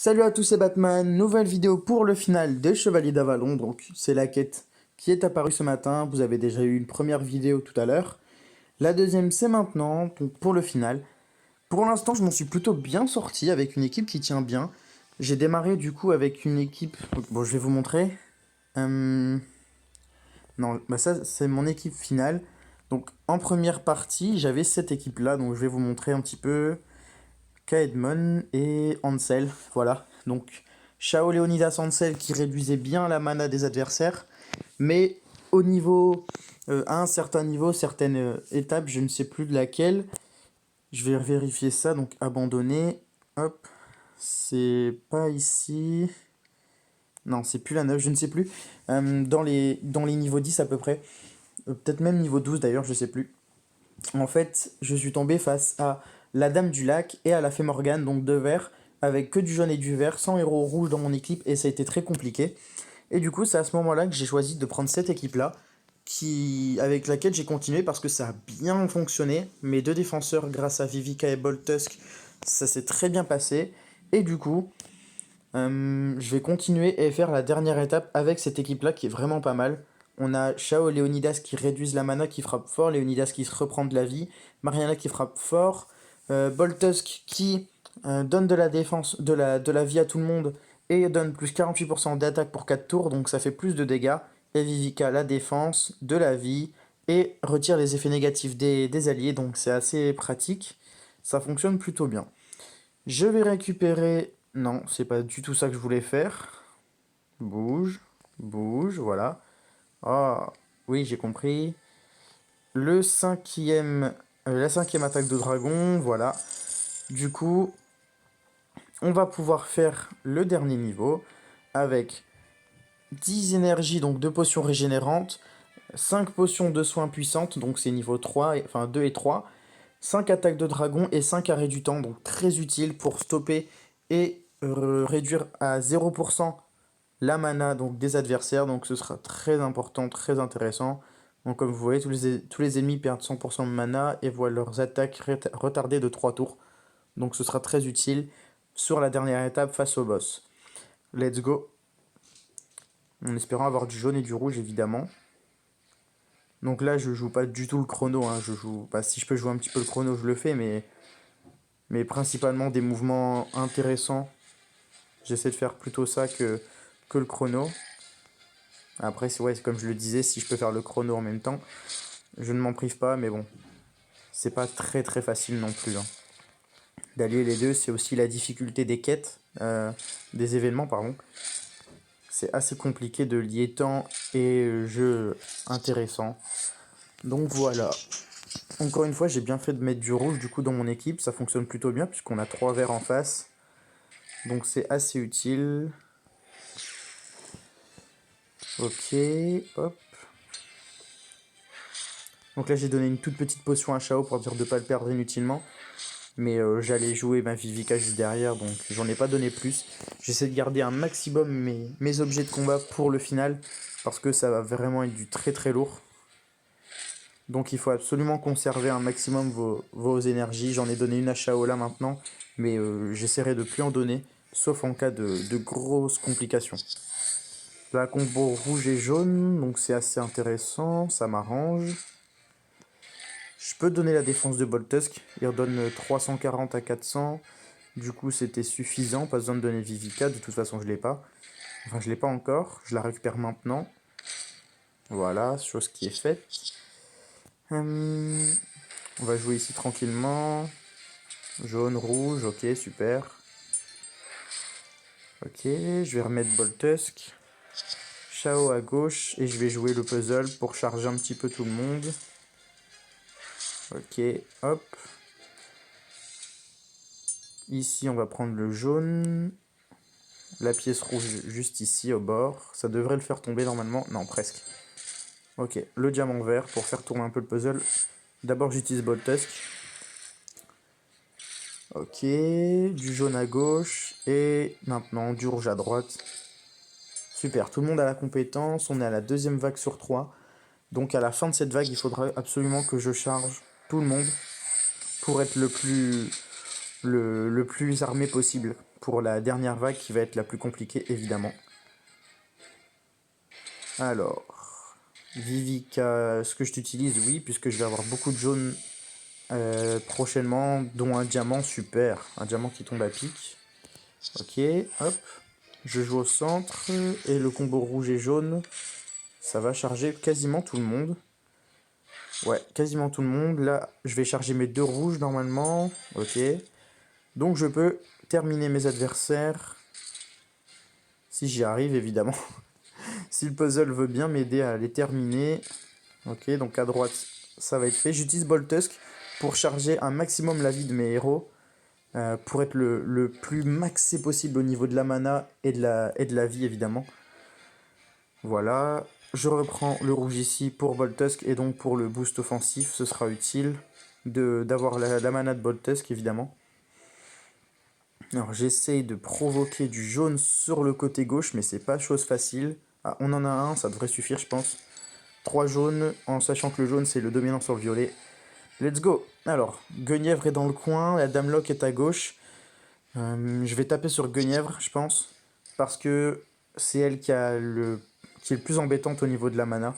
Salut à tous, c'est Batman, nouvelle vidéo pour le final des Chevaliers d'Avalon, donc c'est la quête qui est apparue ce matin, vous avez déjà eu une première vidéo tout à l'heure. La deuxième c'est maintenant, donc pour le final. Pour l'instant je m'en suis plutôt bien sorti avec une équipe qui tient bien. J'ai démarré du coup avec une équipe, bon je vais vous montrer. Non, bah ça c'est mon équipe finale. Donc en première partie j'avais cette équipe là, donc je vais vous montrer un petit peu. Kaedmon et Ansel, voilà. Donc Shao Leonidas Ansel qui réduisait bien la mana des adversaires, mais au niveau, à un certain niveau, certaines étapes, je ne sais plus de laquelle, je vais vérifier ça, donc abandonner, hop, c'est pas ici, non c'est plus la 9, je ne sais plus, dans les niveaux 10 à peu près, peut-être même niveau 12 d'ailleurs, je sais plus. En fait, je suis tombé face à la Dame du Lac et à la Fée Morgane, donc deux verts, avec que du jaune et du vert, sans héros rouge dans mon équipe, et ça a été très compliqué. Et du coup, c'est à ce moment-là que j'ai choisi de prendre cette équipe-là, avec laquelle j'ai continué parce que ça a bien fonctionné. Mes deux défenseurs, grâce à Vivica et Boltusk, ça s'est très bien passé. Et du coup, je vais continuer et faire la dernière étape avec cette équipe-là qui est vraiment pas mal. On a Shao et Léonidas qui réduisent la mana, qui frappe fort, Léonidas qui se reprend de la vie, Mariana qui frappe fort, Boltusk qui donne de la défense, de la vie à tout le monde et donne plus 48% d'attaque pour 4 tours, donc ça fait plus de dégâts. Et Vivica la défense, de la vie et retire les effets négatifs des alliés, donc c'est assez pratique. Ça fonctionne plutôt bien. Je vais récupérer... Non, c'est pas du tout ça que je voulais faire. Bouge, bouge, voilà. Ah, oui, j'ai compris. La cinquième attaque de dragon, voilà. Du coup, on va pouvoir faire le dernier niveau avec 10 énergies, donc 2 potions régénérantes, 5 potions de soins puissantes, donc c'est niveau 3, enfin 2 et 3, 5 attaques de dragon et 5 arrêts du temps, donc très utile pour stopper et réduire à 0% la mana donc, des adversaires, donc ce sera très important, très intéressant. Donc comme vous voyez, tous les ennemis perdent 100% de mana et voient leurs attaques retardées de 3 tours. Donc ce sera très utile sur la dernière étape face au boss. Let's go. En espérant avoir du jaune et du rouge évidemment. Donc là je joue pas du tout le chrono, hein. Je joue, bah, si je peux jouer un petit peu le chrono je le fais, mais principalement des mouvements intéressants. J'essaie de faire plutôt ça que le chrono. Après, ouais, comme je le disais, si je peux faire le chrono en même temps, je ne m'en prive pas, mais bon, c'est pas très très facile non plus, hein. D'allier les deux, c'est aussi la difficulté des quêtes, des événements, pardon. C'est assez compliqué de lier temps et jeu intéressant. Donc voilà. Encore une fois, j'ai bien fait de mettre du rouge du coup dans mon équipe, ça fonctionne plutôt bien puisqu'on a 3 verts en face. Donc c'est assez utile. Ok, hop. Donc là j'ai donné une toute petite potion à Shao pour dire de ne pas le perdre inutilement. Mais j'allais jouer ma Vivica juste derrière, donc j'en ai pas donné plus. J'essaie de garder un maximum mes objets de combat pour le final, parce que ça va vraiment être du très très lourd. Donc il faut absolument conserver un maximum vos énergies. J'en ai donné une à Shao là maintenant, mais j'essaierai de plus en donner, sauf en cas de grosses complications. La combo rouge et jaune, donc c'est assez intéressant, ça m'arrange. Je peux donner la défense de Boltusk, il redonne 340 à 400. Du coup c'était suffisant, pas besoin de donner Vivica, de toute façon je l'ai pas. Enfin je l'ai pas encore, je la récupère maintenant. Voilà, chose qui est faite. On va jouer ici tranquillement. Jaune, rouge, ok, super. Ok, je vais remettre Boltusk. Shao à gauche et je vais jouer le puzzle pour charger un petit peu tout le monde. Ok, hop. Ici on va prendre le jaune. La pièce rouge juste ici au bord. Ça devrait le faire tomber normalement. Non, presque. Ok, le diamant vert pour faire tourner un peu le puzzle. D'abord j'utilise Boltusk. Ok, du jaune à gauche et maintenant du rouge à droite. Super, tout le monde a la compétence, on est à la deuxième vague sur 3. Donc à la fin de cette vague, il faudra absolument que je charge tout le monde pour être le plus armé possible. pour la dernière vague qui va être la plus compliquée évidemment. Alors, Vivica, ce que je t'utilise, oui, puisque je vais avoir beaucoup de jaunes prochainement, dont un diamant, super. Un diamant qui tombe à pic. Ok, hop. Je joue au centre, et le combo rouge et jaune, ça va charger quasiment tout le monde. Ouais, quasiment tout le monde. Là, je vais charger mes 2 rouges normalement. Ok. Donc je peux terminer mes adversaires. Si j'y arrive, évidemment. Si le puzzle veut bien m'aider à les terminer. Ok, donc à droite, ça va être fait. J'utilise Boltusk pour charger un maximum la vie de mes héros. Pour être le plus maxé possible au niveau de la mana et de la vie, évidemment. Voilà. Je reprends le rouge ici pour Boltusk et donc pour le boost offensif, ce sera utile d'avoir la mana de Boltusk, évidemment. Alors j'essaye de provoquer du jaune sur le côté gauche, mais c'est pas chose facile. Ah, on en a un, ça devrait suffire, je pense. 3 jaunes, en sachant que le jaune c'est le dominant sur le violet. Let's go. Alors, Guenièvre est dans le coin, la Dame Locke est à gauche. Je vais taper sur Guenièvre, je pense, parce que c'est elle qui est le plus embêtante au niveau de la mana.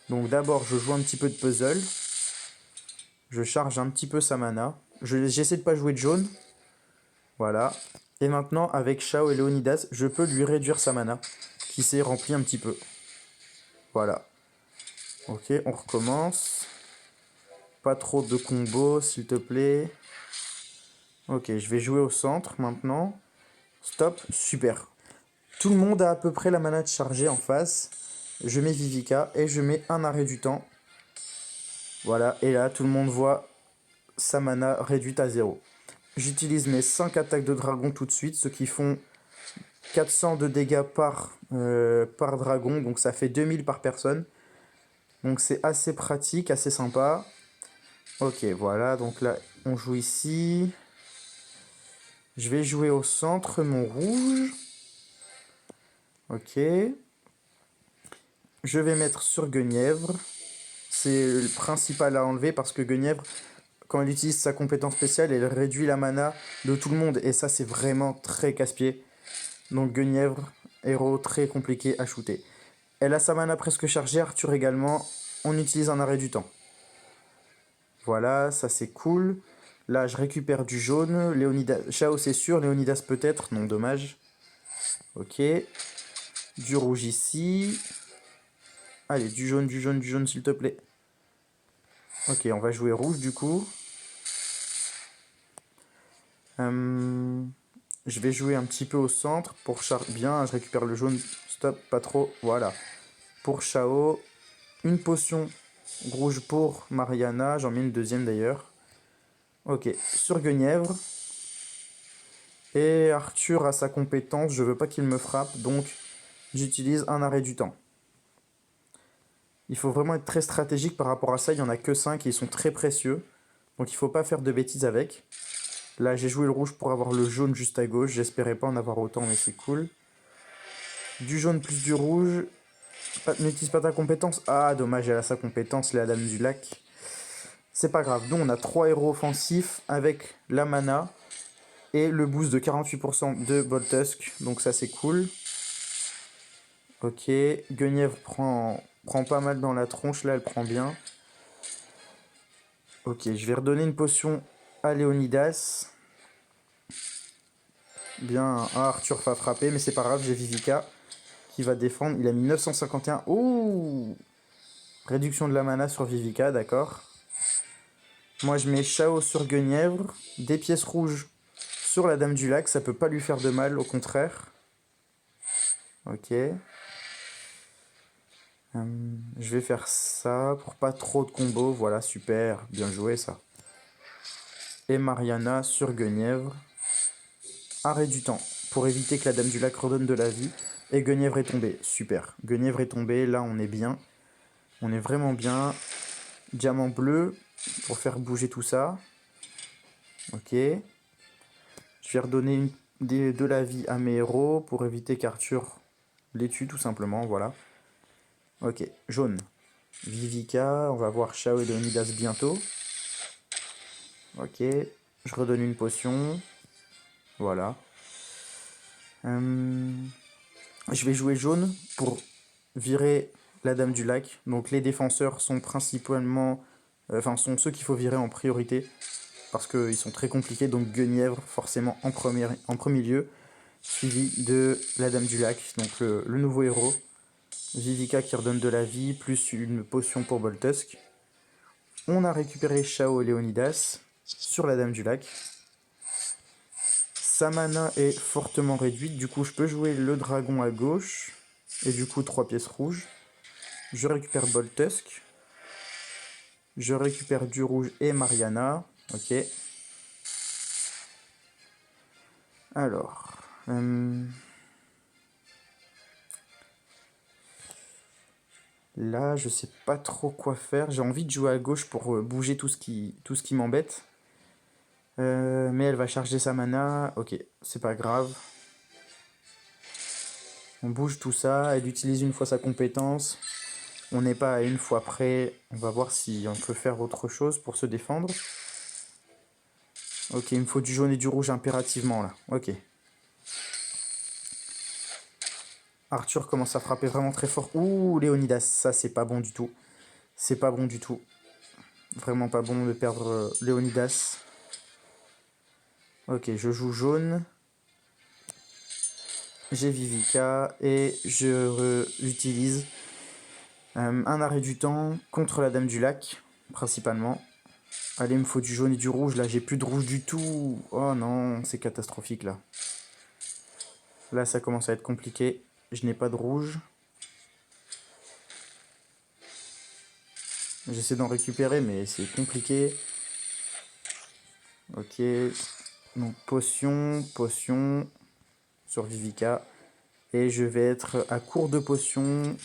Donc d'abord, je joue un petit peu de puzzle. Je charge un petit peu sa mana. J'essaie de pas jouer de jaune. Voilà. Et maintenant, avec Shao et Léonidas, je peux lui réduire sa mana, qui s'est remplie un petit peu. Voilà. Ok, on recommence. Pas trop de combos, s'il te plaît. Ok, je vais jouer au centre maintenant. Stop, super. Tout le monde a à peu près la mana de charger en face. Je mets Vivica et je mets un arrêt du temps. Voilà, et là, tout le monde voit sa mana réduite à 0. J'utilise mes 5 attaques de dragon tout de suite, ce qui font 400 de dégâts par dragon, donc ça fait 2000 par personne. Donc c'est assez pratique, assez sympa. Ok, voilà, donc là, on joue ici. Je vais jouer au centre mon rouge. Ok. Je vais mettre sur Guenièvre. C'est le principal à enlever parce que Guenièvre, quand elle utilise sa compétence spéciale, elle réduit la mana de tout le monde. Et ça, c'est vraiment très casse-pied. Donc Guenièvre, héros très compliqué à shooter. Elle a sa mana presque chargée, Arthur également. On utilise un arrêt du temps. Voilà, ça c'est cool. Là, je récupère du jaune. Léonidas, Shao c'est sûr, Léonidas peut-être. Non, dommage. Ok. Du rouge ici. Allez, du jaune, s'il te plaît. Ok, on va jouer rouge du coup. Je vais jouer un petit peu au centre pour bien, je récupère le jaune. Stop, pas trop. Voilà. Pour Shao, une potion rouge pour Mariana. J'en mets une deuxième d'ailleurs. Ok, sur Guenièvre. Et Arthur a sa compétence. Je veux pas qu'il me frappe, donc j'utilise un arrêt du temps. Il faut vraiment être très stratégique par rapport à ça. Il n'y en a que 5 et ils sont très précieux. Donc il faut pas faire de bêtises avec. Là, j'ai joué le rouge pour avoir le jaune juste à gauche. J'espérais pas en avoir autant, mais c'est cool. Du jaune plus du rouge. N'utilise pas ta compétence. Ah, dommage, elle a sa compétence, la Dame du Lac. C'est pas grave. Nous, on a 3 héros offensifs avec la mana et le boost de 48% de Boltusk. Donc ça, c'est cool. Ok. Guenièvre prend pas mal dans la tronche. Là, elle prend bien. Ok, je vais redonner une potion à Léonidas. Bien, Arthur va frapper, mais c'est pas grave, j'ai Vivica qui va défendre. Il a mis 951. Ouh! Réduction de la mana sur Vivica, d'accord. Moi, je mets Shao sur Guenièvre. Des pièces rouges sur la Dame du Lac. Ça peut pas lui faire de mal, au contraire. Ok. Je vais faire ça pour pas trop de combos. Voilà, super. Bien joué, ça. Et Mariana sur Guenièvre. Arrêt du temps pour éviter que la Dame du Lac redonne de la vie. Et Guenièvre est tombée. Super. Guenièvre est tombée. Là, on est bien. On est vraiment bien. Diamant bleu pour faire bouger tout ça. Ok. Je vais redonner de la vie à mes héros pour éviter qu'Arthur les tue tout simplement. Voilà. Ok. Jaune. Vivica. On va voir Shao et Leonidas bientôt. Ok. Je redonne une potion. Voilà. Je vais jouer jaune pour virer la Dame du Lac. Donc les défenseurs sont principalement... Enfin, sont ceux qu'il faut virer en priorité. Parce qu'ils sont très compliqués. Donc Guenièvre, forcément, en premier lieu. Suivi de la Dame du Lac, donc le nouveau héros. Vivica qui redonne de la vie, plus une potion pour Boltusk. On a récupéré Shao et Léonidas sur la Dame du Lac. Sa mana est fortement réduite, du coup je peux jouer le dragon à gauche, et du coup 3 pièces rouges. Je récupère Boltusk. Je récupère du rouge et Mariana. Ok. Alors... Là, je sais pas trop quoi faire. J'ai envie de jouer à gauche pour bouger tout ce qui m'embête. Mais elle va charger sa mana. Ok, c'est pas grave. On bouge tout ça. Elle utilise une fois sa compétence. On n'est pas à une fois près. On va voir si on peut faire autre chose pour se défendre. Ok, il me faut du jaune et du rouge impérativement là. Ok. Arthur commence à frapper vraiment très fort. Ouh, Léonidas, ça c'est pas bon du tout. C'est pas bon du tout. Vraiment pas bon de perdre Léonidas. Ok, je joue jaune. J'ai Vivica et je utilise un arrêt du temps contre la Dame du Lac, principalement. Allez, il me faut du jaune et du rouge. Là, j'ai plus de rouge du tout. Oh non, c'est catastrophique là. Là, ça commence à être compliqué. Je n'ai pas de rouge. J'essaie d'en récupérer, mais c'est compliqué. Ok. Donc, potion sur Vivica. Et je vais être à court de potions.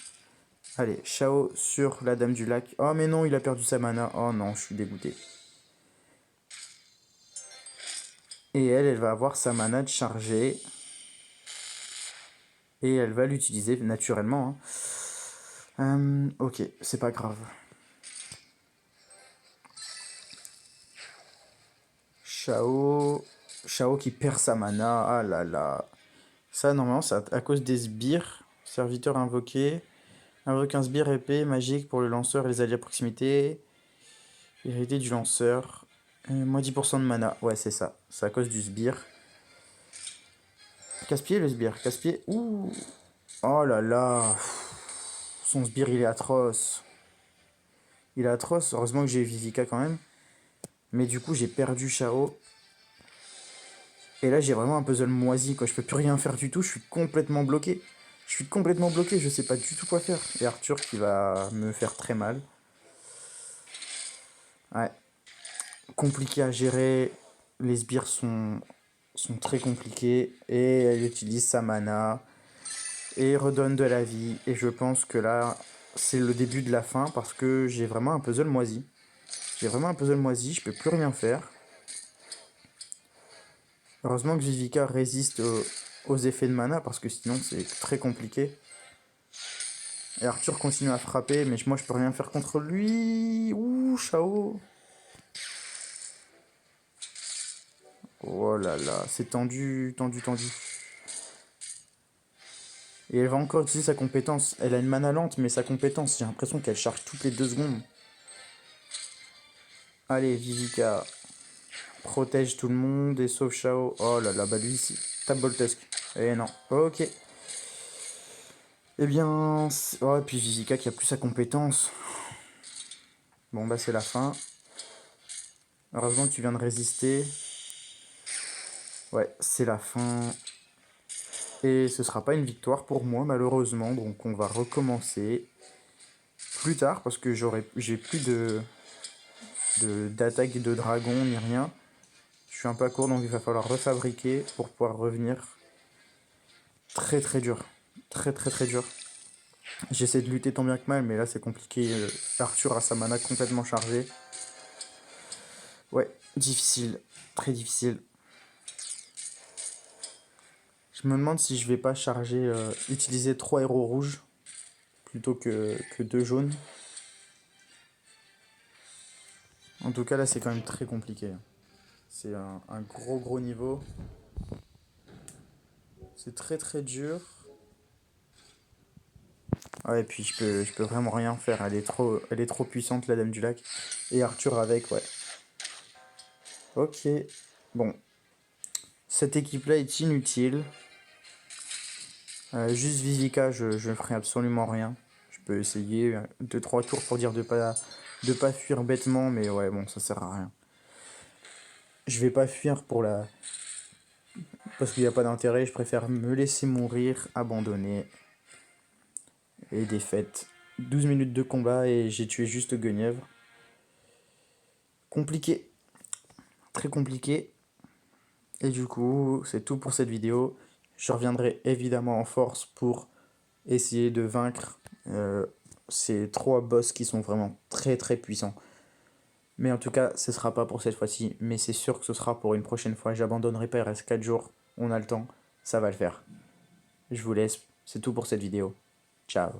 Allez, Shao sur la Dame du Lac. Oh, mais non, il a perdu sa mana. Oh non, je suis dégoûté. Et elle va avoir sa mana de chargée. Et elle va l'utiliser naturellement. Ok, c'est pas grave. Shao qui perd sa mana. Ah là là. Ça, normalement, c'est à cause des sbires. Serviteur invoqué. Invoque un sbire épée magique pour le lanceur et les alliés à proximité. Hérité du lanceur. Moins 10% de mana. Ouais, c'est ça. C'est à cause du sbire. Casse-pied le sbire. Casse-pied. Ouh. Oh là là. Son sbire, il est atroce. Il est atroce. Heureusement que j'ai Vivica quand même. Mais du coup, j'ai perdu Shao. Et là, j'ai vraiment un puzzle moisi, quoi. Je peux plus rien faire du tout. Je suis complètement bloqué. Je suis complètement bloqué. Je sais pas du tout quoi faire. Et Arthur qui va me faire très mal. Ouais. Compliqué à gérer. Les sbires sont très compliqués. Et elle utilise sa mana. Et redonne de la vie. Et je pense que là, c'est le début de la fin. Parce que j'ai vraiment un puzzle moisi. J'ai vraiment un puzzle moisi. Je peux plus rien faire. Heureusement que Vivica résiste aux effets de mana. Parce que sinon, c'est très compliqué. Et Arthur continue à frapper, mais moi je peux rien faire contre lui. Ouh, Shao. Oh là là, c'est tendu, tendu, tendu. Et elle va encore utiliser sa compétence. Elle a une mana lente, mais sa compétence, j'ai l'impression qu'elle charge toutes les 2 secondes. Allez, Vivica. Protège tout le monde et sauve Shao. Oh là là, bah lui ici. Tape Boltusk. Eh non. Ok. Eh bien... Oh, et puis Vivica qui a plus sa compétence. Bon bah c'est la fin. Heureusement que tu viens de résister. Ouais, c'est la fin. Et ce sera pas une victoire pour moi malheureusement, donc on va recommencer plus tard parce que j'ai plus d'attaque de dragon ni rien. Je suis un peu à court donc il va falloir refabriquer pour pouvoir revenir. Très très dur, très très très dur. J'essaie de lutter tant bien que mal mais là c'est compliqué. Arthur a sa mana complètement chargée. Ouais, difficile, très difficile. Je me demande si je vais pas charger, utiliser 3 héros rouges plutôt que 2 jaunes. En tout cas là c'est quand même très compliqué. C'est un gros niveau. C'est très très dur. Ouais, et puis je peux vraiment rien faire. Elle est trop puissante, la Dame du Lac. Et Arthur avec, ouais. Ok. Bon. Cette équipe-là est inutile. Juste Vivica, je ne ferai absolument rien. Je peux essayer deux trois tours pour dire de pas fuir bêtement, mais ouais, bon, ça sert à rien. Je vais pas fuir parce qu'il n'y a pas d'intérêt. Je préfère me laisser mourir, abandonner. Et défaite. 12 minutes de combat et j'ai tué juste Guenièvre. Compliqué. Très compliqué. Et du coup, c'est tout pour cette vidéo. Je reviendrai évidemment en force pour essayer de vaincre ces trois boss qui sont vraiment très très puissants. Mais en tout cas, ce sera pas pour cette fois-ci, mais c'est sûr que ce sera pour une prochaine fois. J'abandonnerai pas, il reste 4 jours, on a le temps, ça va le faire. Je vous laisse, c'est tout pour cette vidéo. Ciao.